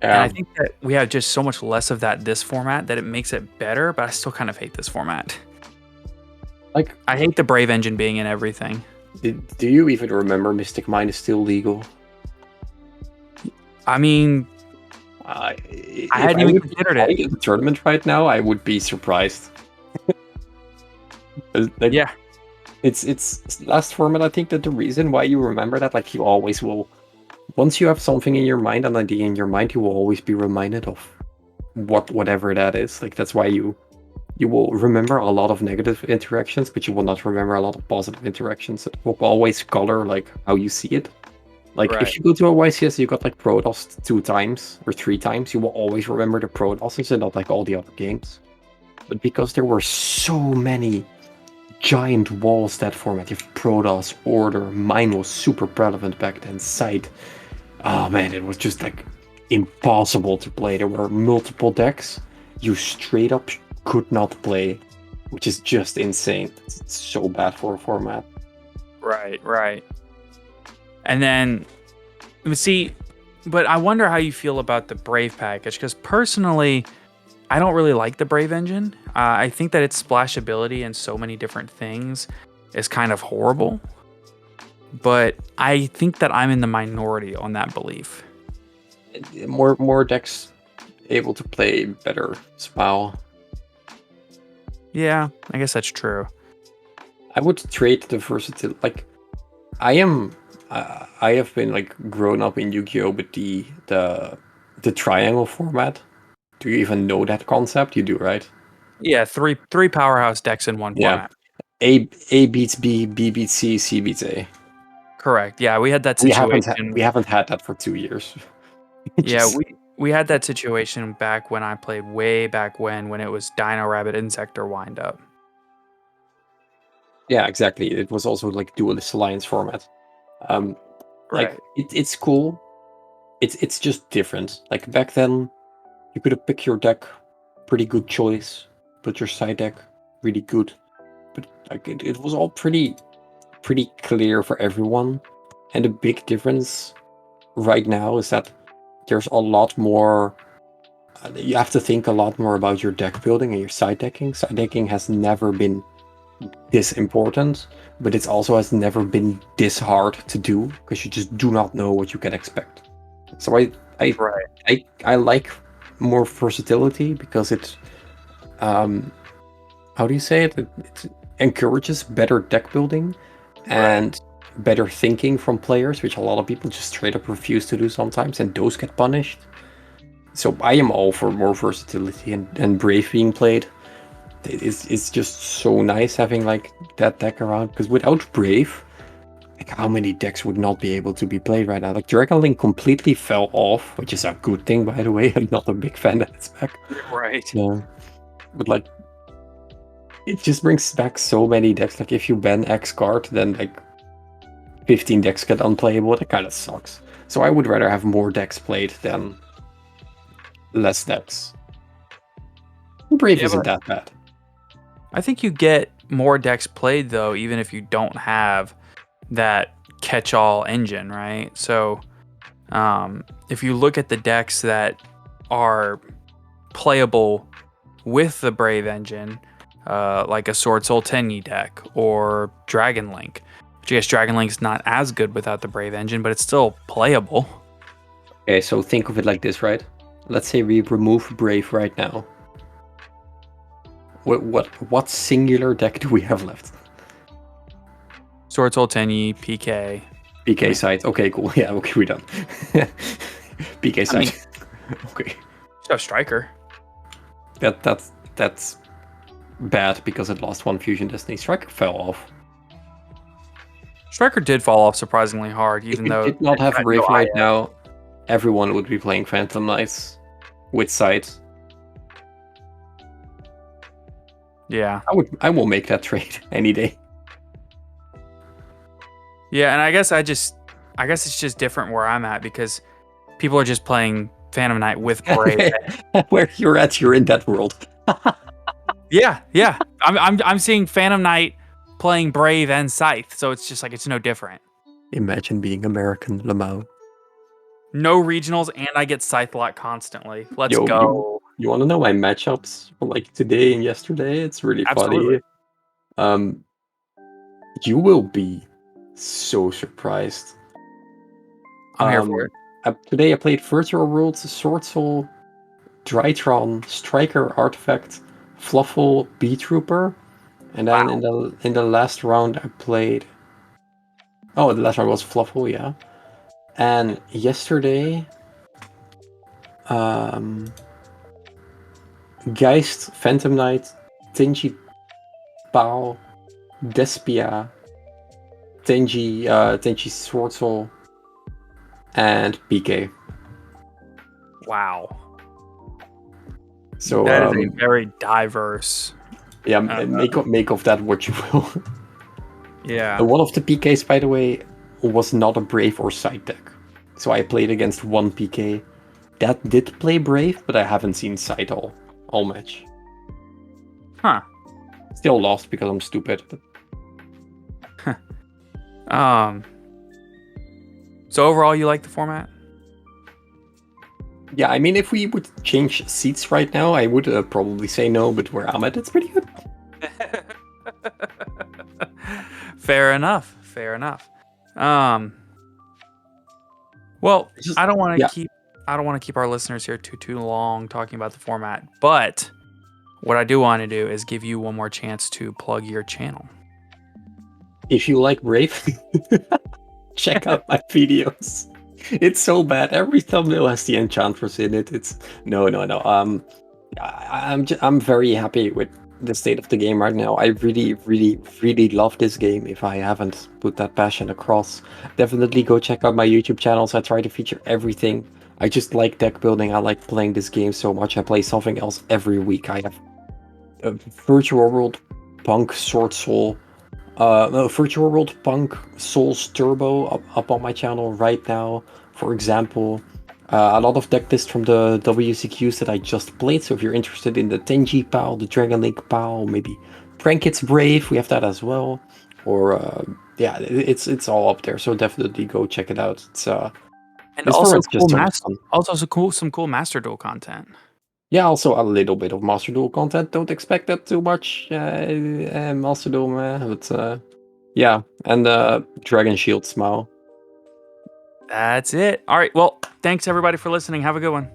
And I think that we have just so much less of that this format that it makes it better, but I still kind of hate this format. Like, I hate the Brave engine being in everything. Do you even remember Mystic Mine is still legal? I mean, I hadn't even considered it. In the tournament right now, I would be surprised. Yeah. It's last format. I think that the reason why you remember that, like, you always will, once you have something in your mind, an idea in your mind, you will always be reminded of whatever that is. Like, that's why you will remember a lot of negative interactions, but you will not remember a lot of positive interactions. It will always color like how you see it. Like if you go to a YCS, you got like Protoss 2 times or 3 times, you will always remember the Protosses and not like all the other games. But because there were so many giant walls that format, you have Protoss, Order, mine was super relevant back then, Sight. Oh man, it was just like impossible to play. There were multiple decks you straight up could not play, which is just insane. It's so bad for a format. Right. And then, see, but I wonder how you feel about the Brave package, because personally, I don't really like the Brave engine. I think that its splashability in so many different things is kind of horrible. But I think that I'm in the minority on that belief. More decks able to play better Spell. Yeah, I guess that's true. I would trade the versatility. Like, I have been like grown up in Yu-Gi-Oh with the triangle format. Do you even know that concept? You do, right? Yeah, three powerhouse decks in one format. A beats B, B beats C, C beats A. Correct. Yeah, we had that situation. We haven't had that for 2 years. Yeah, we had that situation back when I played way back when it was Dino Rabbit Insector Windup. Yeah, exactly. It was also like Duelist Alliance format. Like it's cool. It's just different. Like back then, you could have picked your deck, pretty good choice. Put your side deck, really good. But like it was all pretty clear for everyone. And the big difference right now is that there's a lot more. You have to think a lot more about your deck building and your side decking. Side decking has never been this important, but it also has never been this hard to do because you just do not know what you can expect. So I like more versatility because it how do you say it? It encourages better deck building and better thinking from players, which a lot of people just straight up refuse to do sometimes, and those get punished. So I am all for more versatility and Brave being played. It's just so nice having like that deck around, because without Brave, like how many decks would not be able to be played right now? Like Dragon Link completely fell off, which is a good thing, by the way. I'm not a big fan that it's back. Right. Yeah. But like it just brings back so many decks. Like if you ban X card, then like 15 decks get unplayable, that kind of sucks. So I would rather have more decks played than less decks. Brave isn't that bad. I think you get more decks played though, even if you don't have that catch-all engine, right? So if you look at the decks that are playable with the Brave engine, like a Sword Soul Tenyi deck or Dragon Link, which I guess Dragon Link's not as good without the Brave engine, but it's still playable. Okay, so think of it like this, right? Let's say we remove Brave right now. What singular deck do we have left? Sword Soul Tenyi, PK. PK side. Okay, cool. Yeah, okay, we're done. PK side. Okay. Just have Striker. That's bad because it lost one Fusion Destiny. Striker fell off. Striker did fall off surprisingly hard, even If though it did not have had Brave no right IS. now, everyone would be playing Phantom Knights with sight. Yeah. I will make that trade any day. Yeah, and I guess it's just different where I'm at because people are just playing Phantom Knight with Brave. Where you're at, you're in that world. Yeah. I'm seeing Phantom Knight playing Brave and Scythe, so it's just like it's no different. Imagine being American, Lamau. No regionals, and I get Scythe lot constantly. Let's Yo, go. You want to know my matchups for like today and yesterday? It's really Absolutely. funny. You will be so surprised. I'm here for it. Today I played Virtual World, Sword Soul, Drytron, Striker, Artifact, Fluffle, Bee Trooper, and then in the last round I played. Oh, the last round was Fluffle, yeah. And yesterday, Geist, Phantom Knight, Tenji Bao, Despia, Tenji Sword Soul, and PK. Wow. So that is a very diverse. Yeah, make of that what you will. Yeah. And one of the PKs, by the way, was not a Brave or Side deck. So I played against one PK that did play Brave, but I haven't seen Side all match. Huh. Still lost because I'm stupid. But... So overall, you like the format? Yeah, I mean, if we would change seats right now, I would probably say no, but where I'm at, it's pretty good. Fair enough. Well, I don't want to keep our listeners here too long talking about the format, but what I do want to do is give you one more chance to plug your channel. If you like Brave, check out my videos. It's so bad. Every thumbnail has the Enchantress in it. It's no. I'm very happy with the state of the game right now. I really love this game. If I haven't put that passion across, definitely go check out my YouTube channels. I try to feature everything. I just like deck building. I like playing this game so much. I play something else every week. I have a Virtual World, Punk, Sword Soul, Virtual World, Punk, Souls Turbo up on my channel right now. For example, a lot of deck lists from the WCQs that I just played. So if you're interested in the Tenji Pal, the Dragon Link Pal, maybe Prankit's Brave, we have that as well. Or yeah, it's all up there. So definitely go check it out. It's and also some cool Master Duel content. Yeah, also a little bit of Master Duel content. Don't expect that too much, Master Duel, but yeah, and Dragon Shield Smile. That's it. All right. Well, thanks everybody for listening. Have a good one.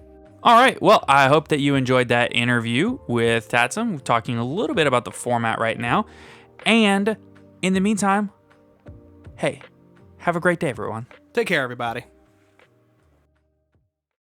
All right. Well, I hope that you enjoyed that interview with Tatsym. We're talking a little bit about the format right now. And in the meantime, hey, have a great day, everyone. Take care, everybody.